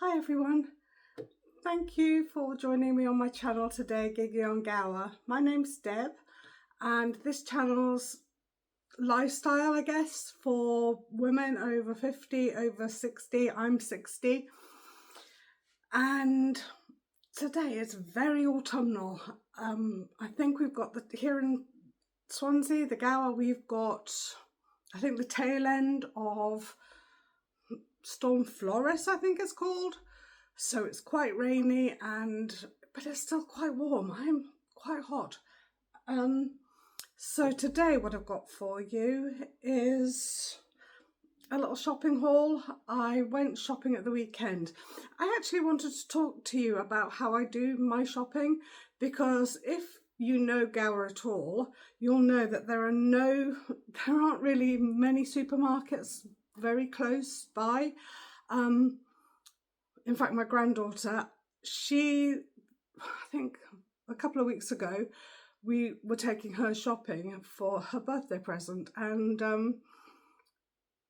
Hi everyone, thank you for joining me on my channel today, Giggy on Gower. My name's Deb and this channel's lifestyle, I guess, for women over 50, over 60. I'm 60 and today it's very autumnal. I think we've got here in Swansea, the Gower, we've got, I think, the tail end of Storm Flores, I think it's called. So it's quite rainy but it's still quite warm. I'm quite hot. So today what I've got for you is a little shopping haul. I went shopping at the weekend. I actually wanted to talk to you about how I do my shopping, because if you know Gower at all, you'll know that there aren't really many supermarkets very close by. In fact, my granddaughter, I think a couple of weeks ago, we were taking her shopping for her birthday present, and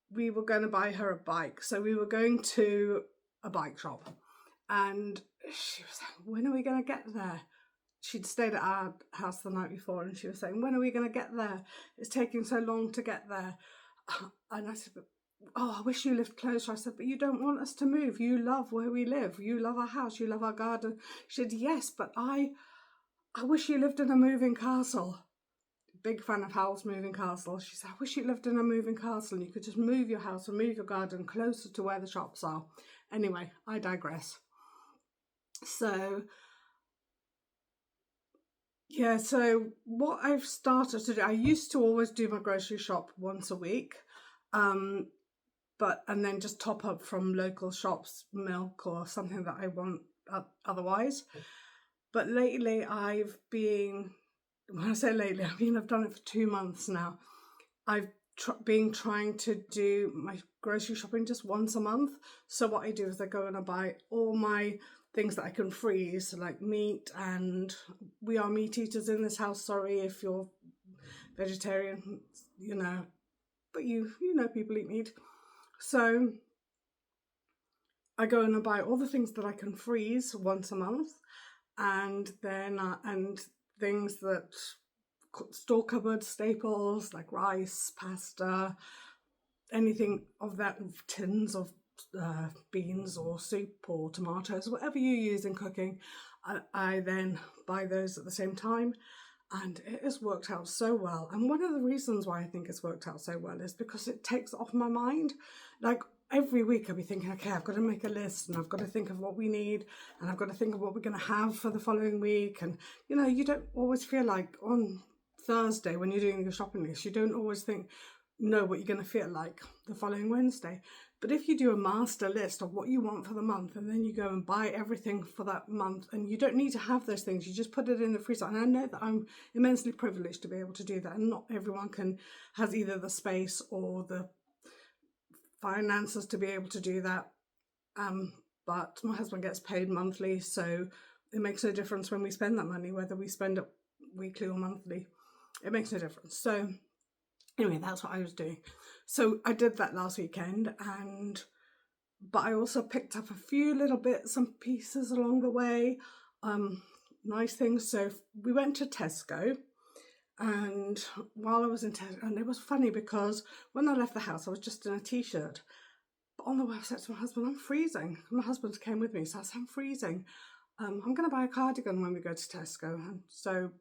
we were going to buy her a bike. So we were going to a bike shop, and she was like, when are we going to get there? She'd stayed at our house the night before, and she was saying, when are we going to get there? It's taking so long to get there. And I said, oh, I wish you lived closer. I said, but you don't want us to move. You love where we live. You love our house. You love our garden. She said, yes, but I wish you lived in a moving castle. Big fan of Howl's Moving Castle. She said, I wish you lived in a moving castle and you could just move your house and move your garden closer to where the shops are. Anyway, I digress. So, yeah, so what I've started to do, I used to always do my grocery shop once a week. And then just top up from local shops, milk or something that I want otherwise. But lately when I say lately, I've done it for 2 months now. I've been trying to do my grocery shopping just once a month. So what I do is I go and I buy all my things that I can freeze, like meat, and we are meat eaters in this house. Sorry if you're vegetarian, but you know people eat meat. So I go and I buy all the things that I can freeze once a month, and then and things that store cupboard staples like rice, pasta, anything of that, tins of beans or soup or tomatoes, whatever you use in cooking. I then buy those at the same time, and it has worked out so well. And one of the reasons why I think it's worked out so well is because it takes off my mind. Like every week I'll be thinking, okay, I've got to make a list and I've got to think of what we need and I've got to think of what we're going to have for the following week. And you don't always feel like on Thursday when you're doing your shopping list, you don't always know what you're going to feel like the following Wednesday. But if you do a master list of what you want for the month, and then you go and buy everything for that month, and you don't need to have those things, you just put it in the freezer. And I know that I'm immensely privileged to be able to do that, and not everyone has either the space or the finances to be able to do that. But my husband gets paid monthly, so it makes no difference when we spend that money, whether we spend it weekly or monthly. It makes no difference. So anyway, that's what I was doing. So I did that last weekend, but I also picked up a few little bits and pieces along the way, nice things. So we went to Tesco, and while I was in Tesco, and it was funny because when I left the house, I was just in a t-shirt. But on the way, I said to my husband, I'm freezing. My husband came with me, so I said, I'm freezing. I'm going to buy a cardigan when we go to Tesco. And so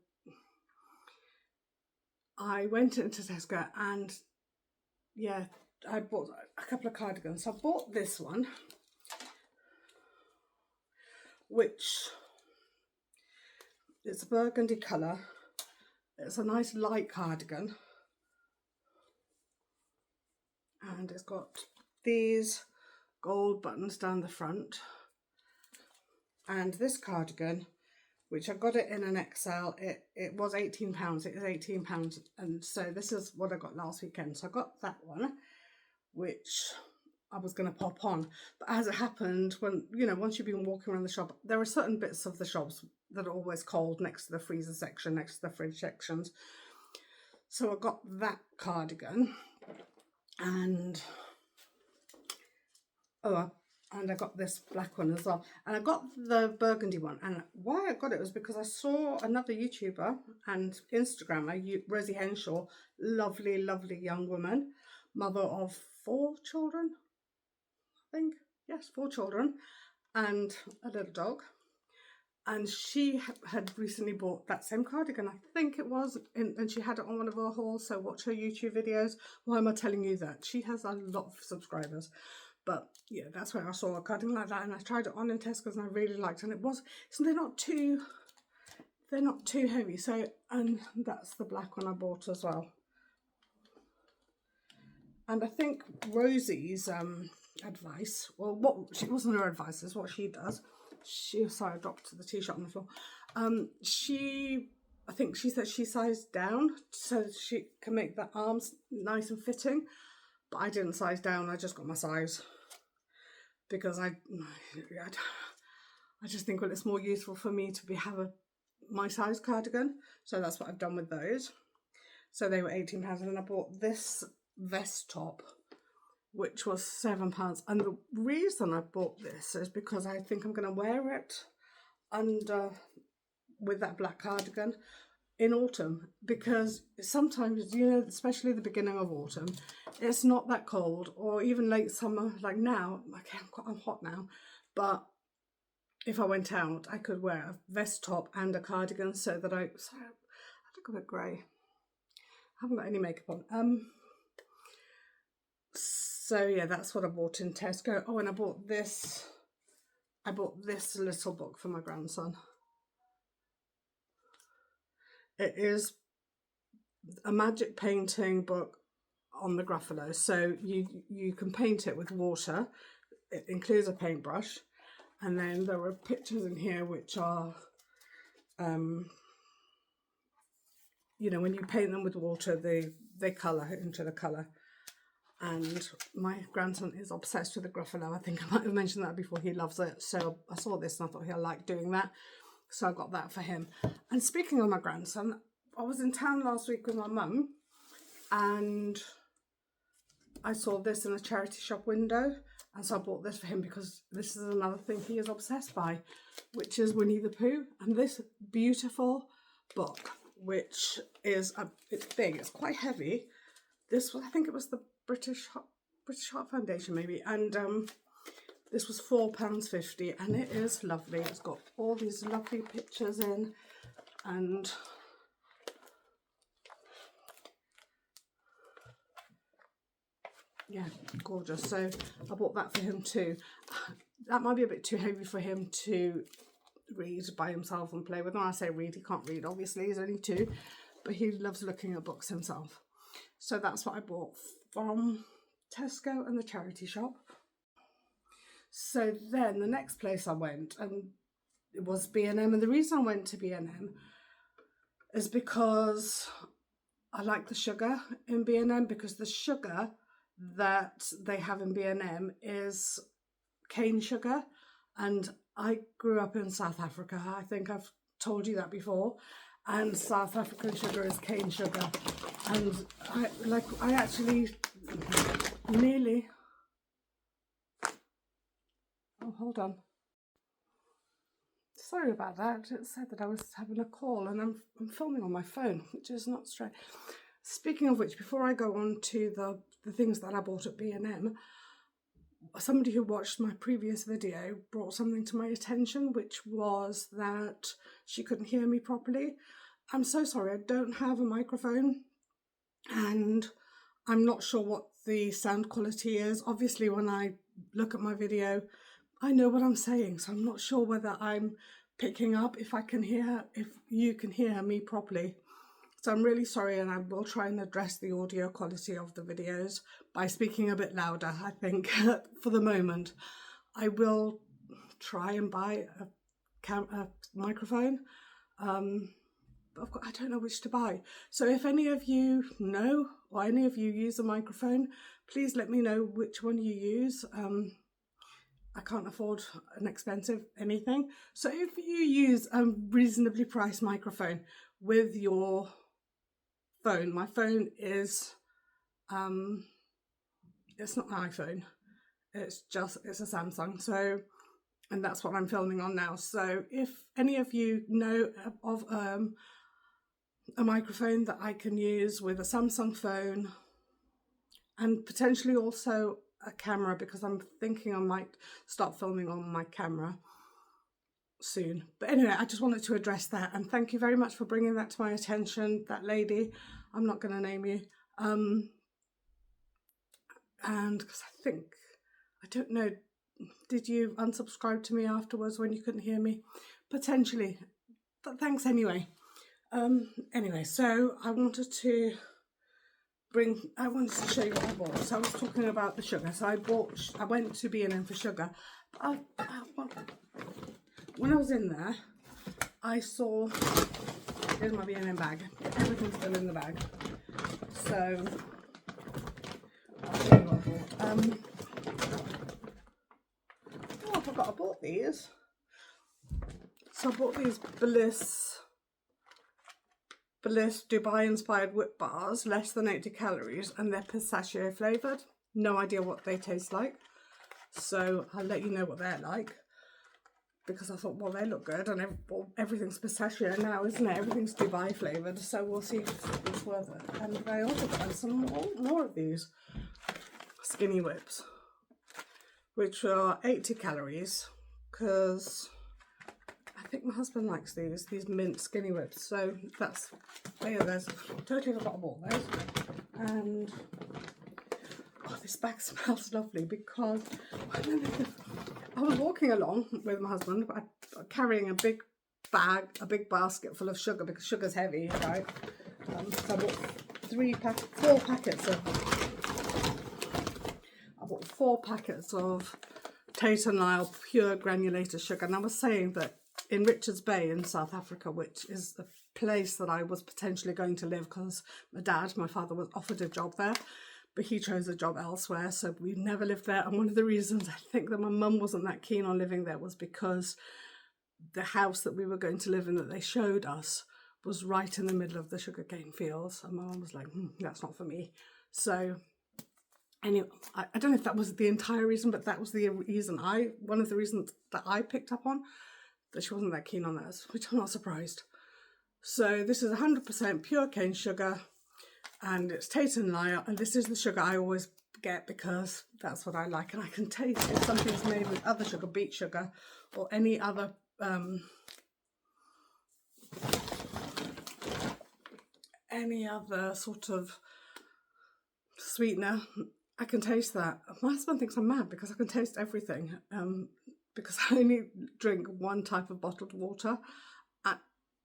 I went into Tesco, and yeah, I bought a couple of cardigans. So I bought this one, which it's a burgundy colour. It's a nice light cardigan, and it's got these gold buttons down the front. And this cardigan, which I got it in an XL, it was £18. It is £18, and so this is what I got last weekend. So I got that one, which I was going to pop on, but as it happened, when once you've been walking around the shop, there are certain bits of the shops that are always cold, next to the freezer section, next to the fridge sections. So I got that cardigan, and And I got this black one as well. And I got the burgundy one. And why I got it was because I saw another YouTuber and Instagrammer, Rosie Henshaw, lovely, lovely young woman, mother of 4 children, I think. Yes, 4 children and a little dog. And she had recently bought that same cardigan, I think it was, and she had it on one of her hauls, so watch her YouTube videos. Why am I telling you that? She has a lot of subscribers. But yeah, that's where I saw a cardigan like that, and I tried it on in Tesco's and I really liked it. And it was, so they're not too heavy. So, and that's the black one I bought as well. And I think Rosie's advice, well, what she wasn't her advice, is what she does. Sorry, I dropped the t-shirt on the floor. I think she said she sized down so that she can make the arms nice and fitting. But I didn't size down, I just got my size. Because I just think, well, it's more useful for me to have my size cardigan. So that's what I've done with those. So they were £18, and then I bought this vest top, which was £7. And the reason I bought this is because I think I'm going to wear it under with that black cardigan in autumn, because sometimes, you know, especially the beginning of autumn, it's not that cold, or even late summer, like now. Okay, I'm hot now, but if I went out, I could wear a vest top and a cardigan so that I look a bit grey. I haven't got any makeup on. So yeah, that's what I bought in Tesco. Oh, and I bought this little book for my grandson. It is a magic painting book on the Gruffalo. So you can paint it with water. It includes a paintbrush. And then there are pictures in here which are, you know, when you paint them with water, they colour into the colour. And my grandson is obsessed with the Gruffalo. I think I might have mentioned that before. He loves it. So I saw this and I thought he'll like doing that. So I got that for him. And speaking of my grandson, I was in town last week with my mum and I saw this in a charity shop window. And so I bought this for him because this is another thing he is obsessed by, which is Winnie the Pooh. And this beautiful book, which is, it's big, it's quite heavy. This was, I think it was the British Heart Foundation maybe. And this was £4.50 and it is lovely. It's got all these lovely pictures in and yeah, gorgeous. So I bought that for him too. That might be a bit too heavy for him to read by himself and play with. When I say read, he can't read, obviously, he's only 2, but he loves looking at books himself. So that's what I bought from Tesco and the charity shop. So then the next place I went, and it was B&M, and the reason I went to B&M is because I like the sugar in B&M, because the sugar that they have in B&M is cane sugar, and I grew up in South Africa. I think I've told you that before, and South African sugar is cane sugar, and I actually nearly, oh, hold on. Sorry about that. It said that I was having a call and I'm filming on my phone, which is not straight. Speaking of which, before I go on to the things that I bought at B&M, somebody who watched my previous video brought something to my attention, which was that she couldn't hear me properly. I'm so sorry, I don't have a microphone and I'm not sure what the sound quality is. Obviously, when I look at my video, I know what I'm saying, so I'm not sure whether I'm picking up, if you can hear me properly. So I'm really sorry, and I will try and address the audio quality of the videos by speaking a bit louder, I think, for the moment. I will try and buy a microphone, but I don't know which to buy. So if any of you know, or any of you use a microphone, please let me know which one you use. I can't afford an expensive anything. So if you use a reasonably priced microphone with your phone, my phone is, it's not an iPhone, it's a Samsung. So, and that's what I'm filming on now. So if any of you know of a microphone that I can use with a Samsung phone, and potentially also a camera, because I'm thinking I might start filming on my camera soon. But anyway, I just wanted to address that, and thank you very much for bringing that to my attention, that lady. I'm not going to name you. And because I don't know, did you unsubscribe to me afterwards when you couldn't hear me? Potentially, but thanks anyway. Anyway, so I wanted to show you what I bought. So I was talking about the sugar. So I went to B&M for sugar. When I was in there, I saw, here's my B&M bag. Everything's still in the bag. So I'll show you what I bought. I forgot I bought these. So I bought these Bliss Dubai inspired whip bars, less than 80 calories, and they're pistachio flavoured. No idea what they taste like, so I'll let you know what they're like, because I thought, well, they look good, and everything's pistachio now, isn't it? Everything's Dubai flavoured, so we'll see if it's worth it. And I also got some more of these skinny whips, which are 80 calories, because I think my husband likes these mint skinny whips. So that's, there's totally forgot about those. And oh, this bag smells lovely, because I was walking along with my husband, carrying a big bag, a big basket full of sugar, because sugar's heavy, right? So I bought 4 packets of Tate and Lyle pure granulated sugar. And I was saying that in Richards Bay in South Africa, which is the place that I was potentially going to live, because my father was offered a job there, but he chose a job elsewhere, so we never lived there. And one of the reasons I think that my mum wasn't that keen on living there was because the house that we were going to live in, that they showed us, was right in the middle of the sugarcane fields, and my mum was like, that's not for me. So anyway, I don't know if that was the entire reason, but that was the reason one of the reasons that I picked up on, that she wasn't that keen on that, which I'm not surprised. So this is 100% pure cane sugar, and it's Tate and Lyle, and this is the sugar I always get, because that's what I like. And I can taste if something's made with other sugar, beet sugar, or any other sort of sweetener. I can taste that. My husband thinks I'm mad because I can taste everything, because I only drink one type of bottled water,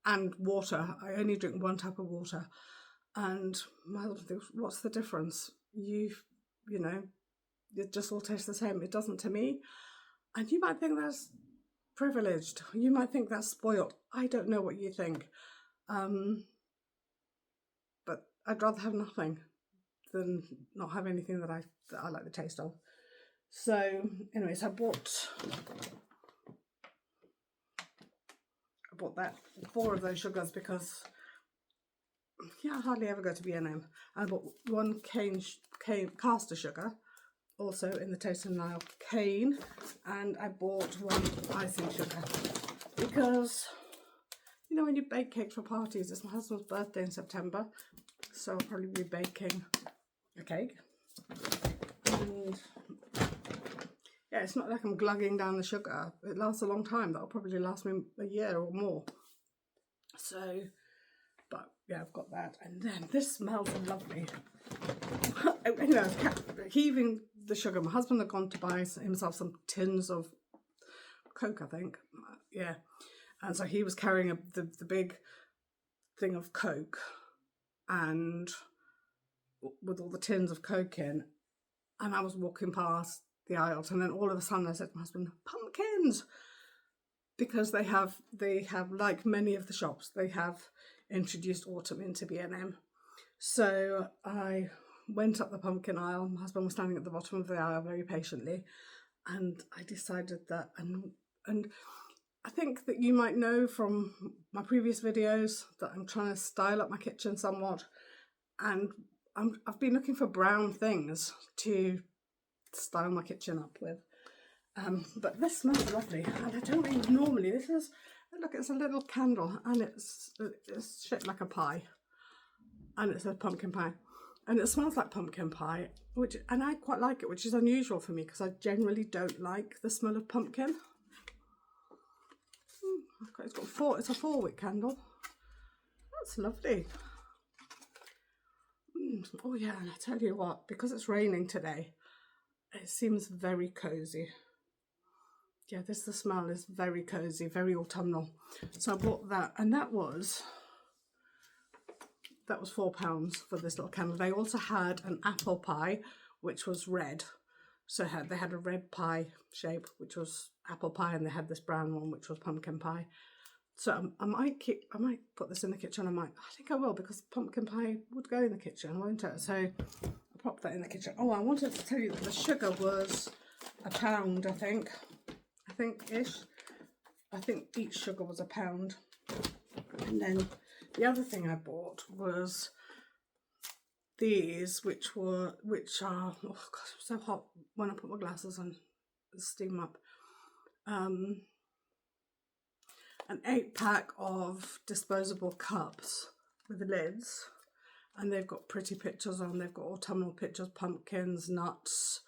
and water. I only drink one type of water. And my husband thinks, what's the difference? You know, it just all tastes the same. It doesn't to me. And you might think that's privileged. You might think that's spoiled. I don't know what you think. But I'd rather have nothing than not have anything that I like the taste of. So anyways, I bought that 4 of those sugars, because I hardly ever go to B&M. I bought 1 cane caster sugar, also in the Tate and Lyle cane, and I bought 1 icing sugar, because when you bake cakes for parties, it's my husband's birthday in September, so I'll probably be baking a cake. And yeah, it's not like I'm glugging down the sugar. It lasts a long time. That'll probably last me a year or more. So, but yeah, I've got that. And then this smells lovely. Anyway, I was heaving the sugar. My husband had gone to buy himself some tins of Coke, I think. Yeah. And so he was carrying the big thing of Coke, and with all the tins of Coke in, and I was walking past the aisles, and then all of a sudden I said to my husband, pumpkins, because they have like many of the shops, they have introduced autumn into B&M. So I went up the pumpkin aisle. My husband was standing at the bottom of the aisle very patiently, and I decided that, and I think that you might know from my previous videos that I'm trying to style up my kitchen somewhat, and I've been looking for brown things to style my kitchen up with. But this smells lovely, and I don't really normally. This is, look, it's a little candle, and it's shaped like a pie, and it says pumpkin pie, and it smells like pumpkin pie, and I quite like it, which is unusual for me because I generally don't like the smell of pumpkin. It's a 4-wick candle. That's lovely. Oh yeah, and I tell you what, because it's raining today, it seems very cozy. Yeah, the smell is very cozy, very autumnal. So I bought that, and that was £4 for this little candle. They also had an apple pie, which was red. So they had a red pie shape, which was apple pie, and they had this brown one, which was pumpkin pie. So I might put this in the kitchen. I think I will, because pumpkin pie would go in the kitchen, won't it? So I'll pop that in the kitchen. Oh, I wanted to tell you that the sugar was £1, I think. I think each sugar was £1. And then the other thing I bought was these, which are, oh god, it's so hot when I put my glasses on, steam up. An 8-pack of disposable cups with lids, and they've got pretty pictures on. They've got autumnal pictures, pumpkins, nuts,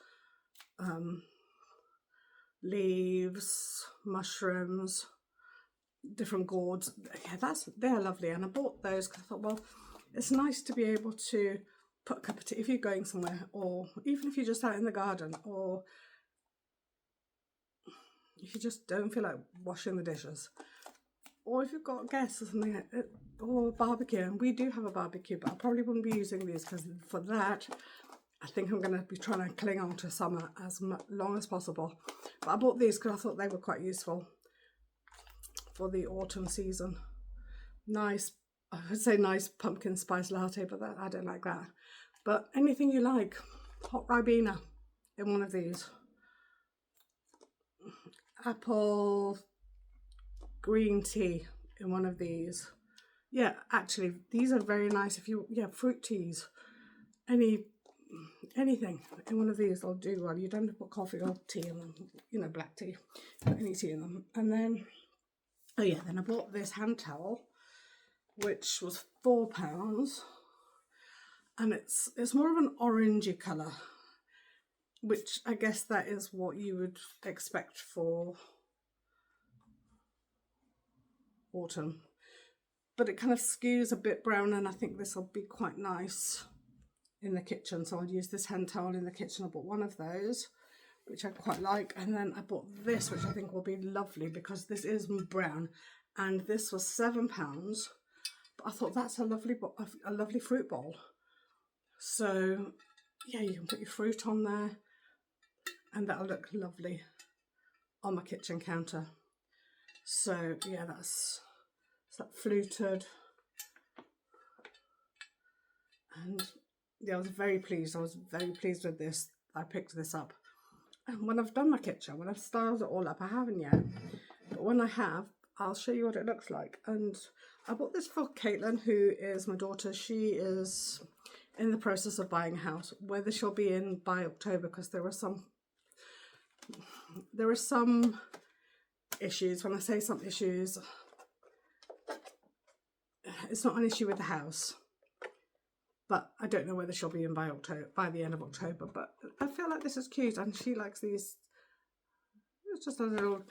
leaves, mushrooms, different gourds. Yeah, they're lovely, and I bought those because I thought, well, it's nice to be able to put a cup of tea if you're going somewhere, or even if you're just out in the garden, or if you just don't feel like washing the dishes, or if you've got guests or something, or a barbecue. And we do have a barbecue, but I probably wouldn't be using these, because for that I think I'm going to be trying to cling on to summer as long as possible. But I bought these because I thought they were quite useful for the autumn season. Nice, I would say nice pumpkin spice latte, but I don't like that. But anything you like. Hot Ribena in one of these. Apple green tea in one of these. Yeah, actually, these are very nice if you, fruit teas. Anything in one of these will do well. You don't have to put coffee or tea in them, black tea, any tea in them. And then, then I bought this hand towel, which was £4, and it's more of an orangey colour, which I guess that is what you would expect for autumn. But it kind of skews a bit brown, and I think this will be quite nice in the kitchen. So I'll use this hand towel in the kitchen. I bought one of those, which I quite like, and then I bought this, which I think will be lovely because this is brown, and this was £7. But I thought that's a lovely fruit bowl. So yeah, you can put your fruit on there, and that'll look lovely on my kitchen counter. So yeah, it's that fluted, and yeah, I was very pleased with this. I picked this up, and when I've done my kitchen, when I've styled it all up, I haven't yet, but when I have, I'll show you what it looks like. And I bought this for Caitlin, who is my daughter. She is in the process of buying a house, whether she'll be in by October, because there are some issues. When I say some issues, it's not an issue with the house, but I don't know whether she'll be in by the end of October. But I feel like this is cute, and she likes these. It's just a little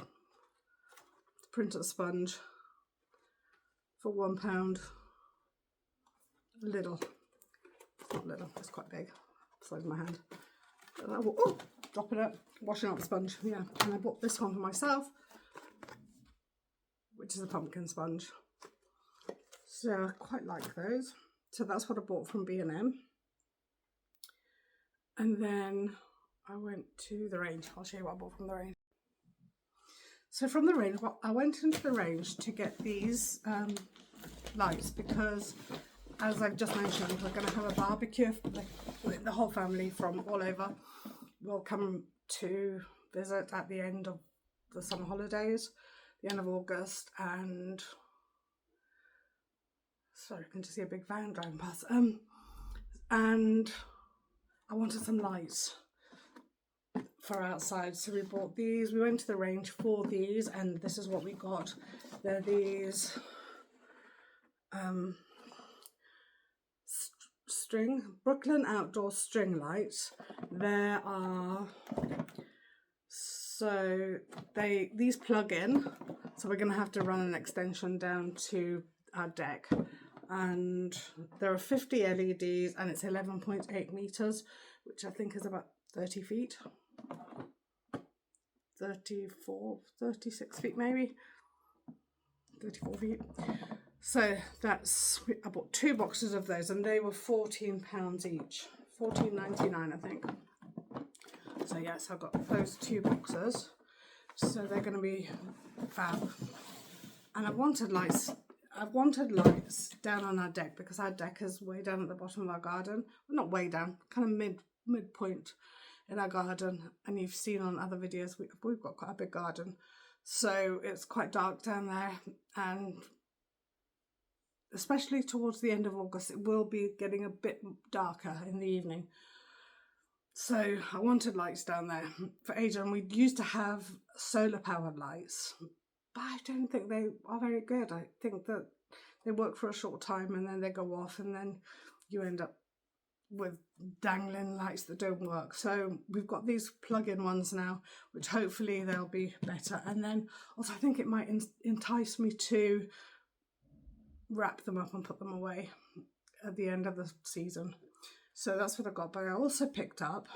printed sponge for £1. Little. It's not little, it's quite big. Size of my hand. And I will, drop it up, washing out the sponge. Yeah, and I bought this one for myself, which is a pumpkin sponge. So I quite like those. So that's what I bought from B&M. And then I went to the range. I'll show you what I bought from the range. So from the range, I went into the range to get these lights, because as I've just mentioned, we're going to have a barbecue. The whole family from all over will come to visit at the end of the summer holidays, the end of August, and sorry, I can just see a big van driving past. And I wanted some lights, for outside. So we bought these. We went to the range for these, and this is what we got. They're these string Brooklyn outdoor string lights. There are, so these plug in, so we're going to have to run an extension down to our deck, and there are 50 LEDs and it's 11.8 meters, which I think is about 30 feet, 34, 36 feet maybe, 34 feet. So that's, I bought 2 boxes of those and they were £14 each, £14.99 I think. So yes, I've got those 2 boxes. So they're going to be fab. And I've wanted lights down on our deck, because our deck is way down at the bottom of our garden. Well, not way down, kind of midpoint in our garden. And you've seen on other videos, we've got quite a big garden. So it's quite dark down there, and especially towards the end of August, it will be getting a bit darker in the evening. So I wanted lights down there for ages, and we used to have solar powered lights, but I don't think they are very good. I think that they work for a short time and then they go off, and then you end up with dangling lights that don't work. So we've got these plug-in ones now, which hopefully they'll be better. And then also I think it might entice me to wrap them up and put them away at the end of the season. So that's what I got. But I also picked up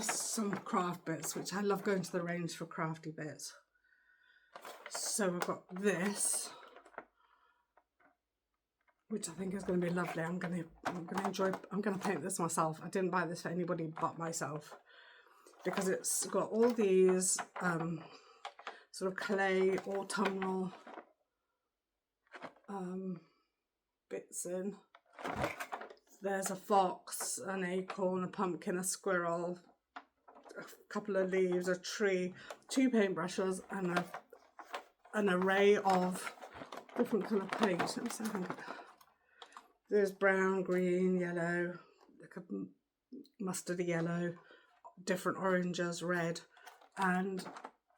some craft bits, which I love going to the range for crafty bits. So I've got this, which I think is going to be lovely. I'm going to paint this myself. I didn't buy this for anybody but myself, because it's got all these sort of clay autumnal bits in. There's a fox, an acorn, a pumpkin, a squirrel, a couple of leaves, a tree, 2 paintbrushes, and an array of different colour paint. Let me see if I can. There's brown, green, yellow, like a mustardy yellow, different oranges, red, and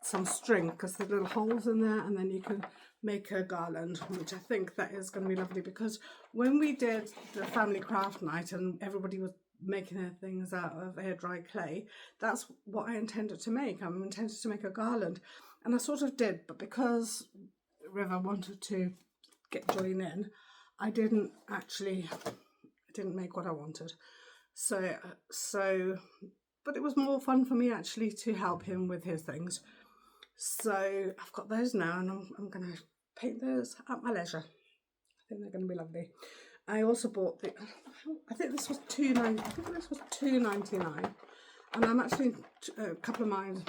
some string, because there's little holes in there, and then you can make a garland, which I think that is going to be lovely. Because when we did the family craft night and everybody was making their things out of air dry clay, that's what I intended to make. I intended to make a garland, and I sort of did, but because River wanted to join in, I didn't make what I wanted. So but it was more fun for me actually to help him with his things. So I've got those now, and I'm going to paint those at my leisure. I think they're going to be lovely. I also bought I think this was £2.99, and I'm actually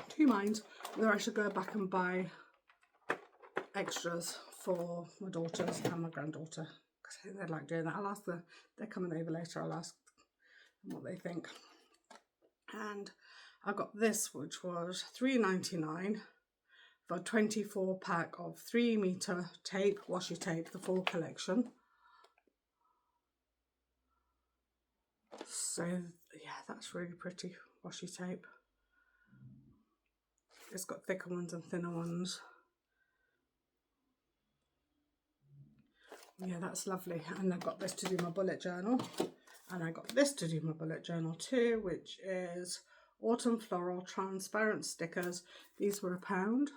two minds whether I should go back and buy extras for my daughters and my granddaughter, because I think they'd like doing that. I'll ask them. They're coming over later. I'll ask them what they think. And I got this, which was £3.99 for a 24 pack of 3 meter tape, washi tape, the full collection. So yeah, that's really pretty washi tape. It's got thicker ones and thinner ones. Yeah, that's lovely. And I got this to do my bullet journal, and I got this to do my bullet journal too, which is autumn floral transparent stickers. These were £1.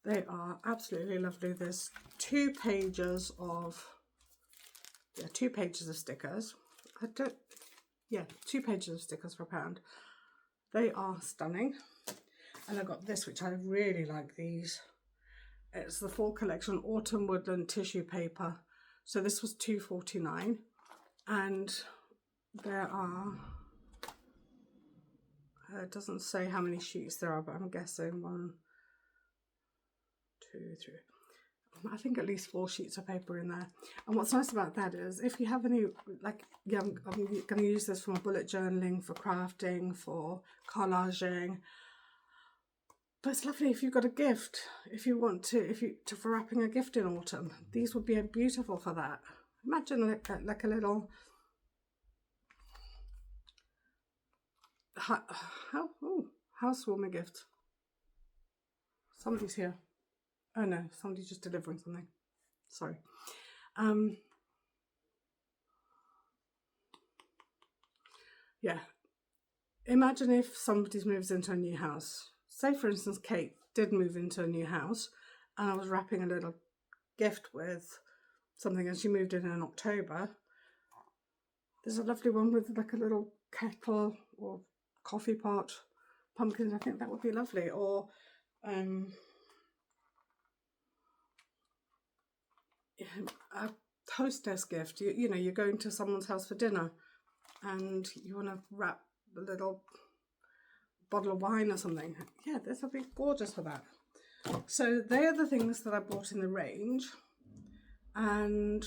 They are absolutely lovely. There's 2 pages of stickers. 2 pages of stickers for £1. They are stunning. And I got this, which I really like these. It's the full collection autumn woodland tissue paper. So this was £2.49, and there are, it doesn't say how many sheets there are, but I'm guessing 1, 2, 3, I think at least 4 sheets of paper in there. And what's nice about that is, if you have any, I'm going to use this for my bullet journaling, for crafting, for collaging. But it's lovely if you've got a gift, if you want to, for wrapping a gift in autumn. These would be beautiful for that. Imagine like a little housewarming gift. Somebody's here. Oh no, somebody's just delivering something. Sorry. Yeah. Imagine if somebody moves into a new house. Say, for instance, Kate did move into a new house, and I was wrapping a little gift with something, and she moved in October. There's a lovely one with like a little kettle or coffee pot, pumpkins. I think that would be lovely. Or a hostess gift. You know, you're going to someone's house for dinner and you want to wrap a little bottle of wine or something. Yeah, this will be gorgeous for that. So they are the things that I bought in the range. And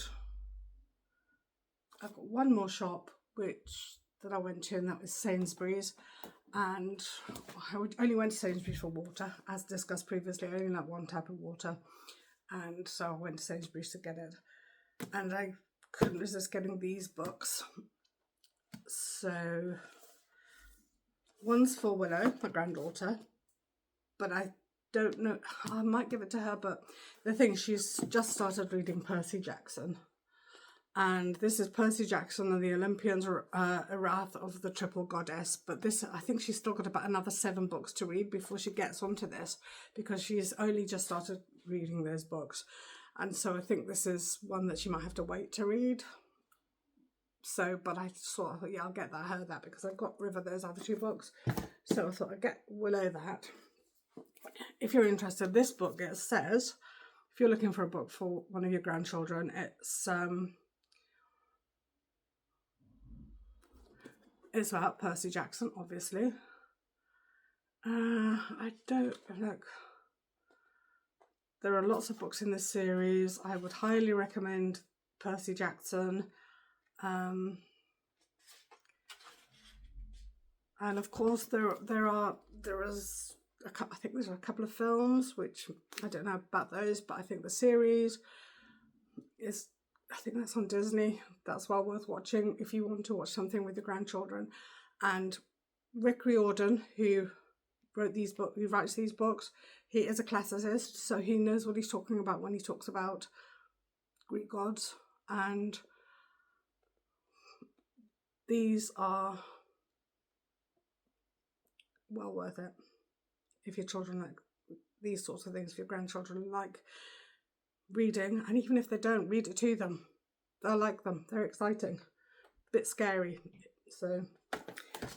I've got one more shop that I went to, and that was Sainsbury's. And I only went to Sainsbury's for water, as discussed previously. I only like one type of water, and so I went to Sainsbury's to get it. And I couldn't resist getting these books. So one's for Willow, my granddaughter, but I don't know. I might give it to her, but the thing, she's just started reading Percy Jackson. And this is Percy Jackson and the Olympians, Wrath of the Triple Goddess. But this, I think she's still got about another 7 books to read before she gets onto this, because she's only just started reading those books. And so I think this is one that she might have to wait to read. So, but I thought, yeah, I'll get her that because I've got rid of those other 2 books. So I thought I'd get Willow that. If you're interested, this book, it says, if you're looking for a book for one of your grandchildren, it's about Percy Jackson, obviously. I don't look. There are lots of books in this series. I would highly recommend Percy Jackson. And of course, there is. I think there's a couple of films, which I don't know about those, but I think the series is. I think that's on Disney. That's well worth watching if you want to watch something with your grandchildren. And Rick Riordan, who writes these books, he is a classicist, so he knows what he's talking about when he talks about Greek gods. And these are well worth it if your children like these sorts of things, if your grandchildren like reading, and even if they don't, read it to them. They'll like them. They're exciting. A bit scary. So,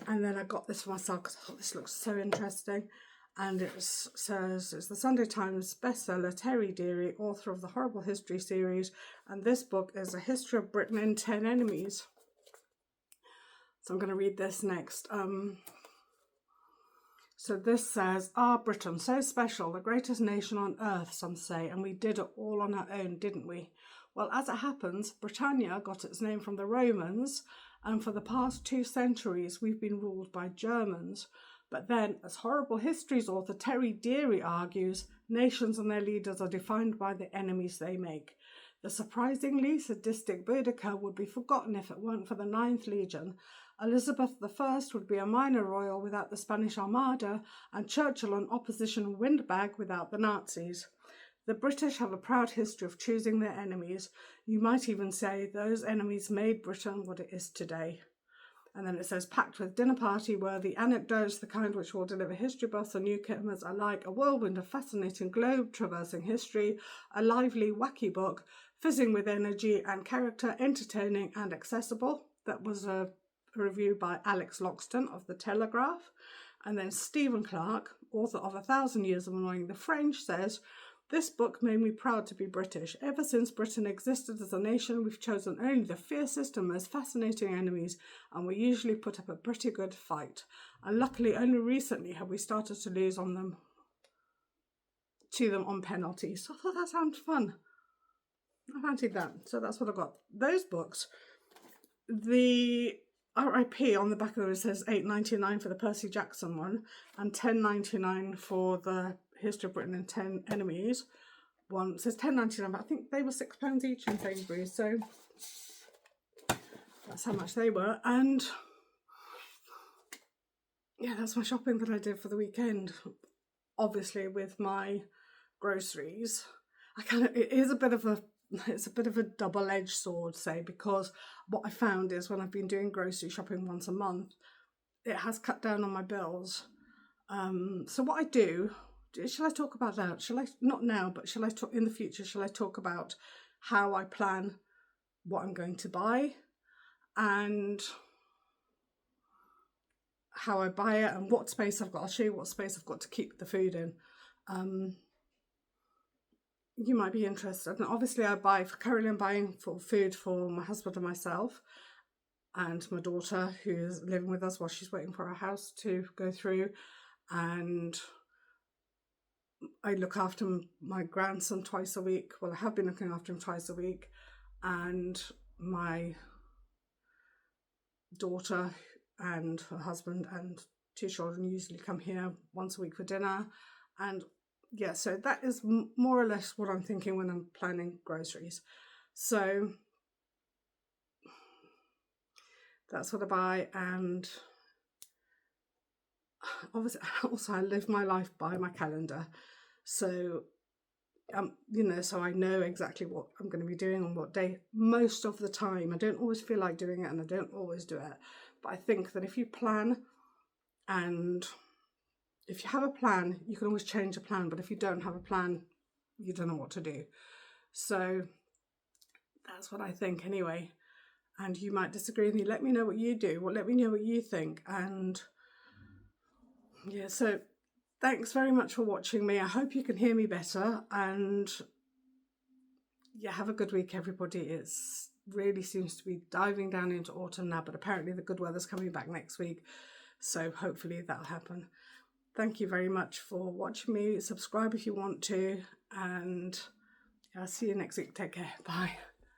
and then I got this for myself because I thought this looks so interesting. And it says it's the Sunday Times bestseller Terry Deary, author of the Horrible History series, and this book is a history of Britain in 10 enemies. So I'm going to read this next. So this says, Britain, so special, the greatest nation on earth, some say, and we did it all on our own, didn't we? Well, as it happens, Britannia got its name from the Romans, and for the past 2 centuries, we've been ruled by Germans. But then, as Horrible Histories author Terry Deary argues, nations and their leaders are defined by the enemies they make. The surprisingly sadistic Boudicca would be forgotten if it weren't for the 9th Legion. Elizabeth I would be a minor royal without the Spanish Armada, and Churchill an opposition windbag without the Nazis. The British have a proud history of choosing their enemies. You might even say those enemies made Britain what it is today. And then it says, packed with dinner party worthy anecdotes, the kind which will deliver history buffs and newcomers alike, a whirlwind of fascinating globe-traversing history, a lively, wacky book, fizzing with energy and character, entertaining and accessible. That was a review by Alex Loxton of The Telegraph. And then Stephen Clark, author of 1,000 Years of Annoying the French, says, this book made me proud to be British. Ever since Britain existed as a nation, we've chosen only the fiercest and most fascinating enemies, and we usually put up a pretty good fight. And luckily, only recently have we started to lose to them on penalties. So I thought that sounded fun. I fancied that. So that's what I got. Those books. The RIP on the back of it says $8.99 for the Percy Jackson one, and $10.99 for the History of Britain and 10 Enemies. One says $10.99, but I think they were £6 each in Sainsbury's, so that's how much they were. And yeah, that's my shopping that I did for the weekend. Obviously, with my groceries, it is a bit of a it's a bit of a double-edged sword, say, because what I found is when I've been doing grocery shopping once a month, it has cut down on my bills. So what I do, shall I talk about that? Shall I, not now, but shall I talk in the future? Shall I talk about how I plan what I'm going to buy and how I buy it and what space I've got? I'll show you what space I've got to keep the food in. You might be interested. And obviously currently I'm buying for food for my husband and myself and my daughter who's living with us while she's waiting for our house to go through. And I look after my grandson twice a week. Well, I have been looking after him twice a week. And my daughter and her husband and 2 children usually come here once a week for dinner. And yeah, so that is more or less what I'm thinking when I'm planning groceries. So that's what I buy. And obviously also I live my life by my calendar. So so I know exactly what I'm going to be doing on what day most of the time. I don't always feel like doing it and I don't always do it. But I think that if you plan and if you have a plan, you can always change a plan. But if you don't have a plan, you don't know what to do. So that's what I think anyway. And you might disagree with me. Let me know what you do. Well, let me know what you think. And yeah, so thanks very much for watching me. I hope you can hear me better. And yeah, have a good week, everybody. It really seems to be diving down into autumn now, but apparently the good weather's coming back next week. So hopefully that'll happen. Thank you very much for watching me. Subscribe if you want to. And I'll see you next week. Take care. Bye.